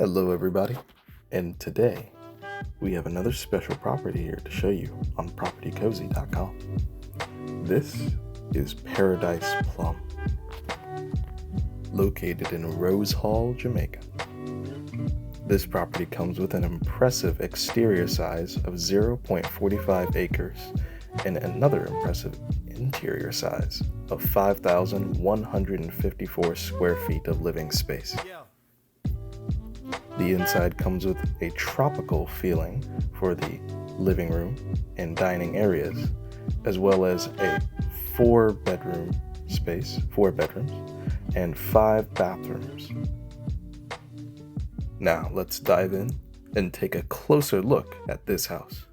Hello everybody, and today we have another special property here to show you on propertycozy.com. This is Paradise Plum, located in Rose Hall, Jamaica. This property comes with an impressive exterior size of 0.45 acres and another impressive interior size of 5,154 square feet of living space. The inside comes with a tropical feeling for the living room and dining areas, as well as a 4-bedroom space, 4 bedrooms, and 5 bathrooms. Now let's dive in and take a closer look at this house.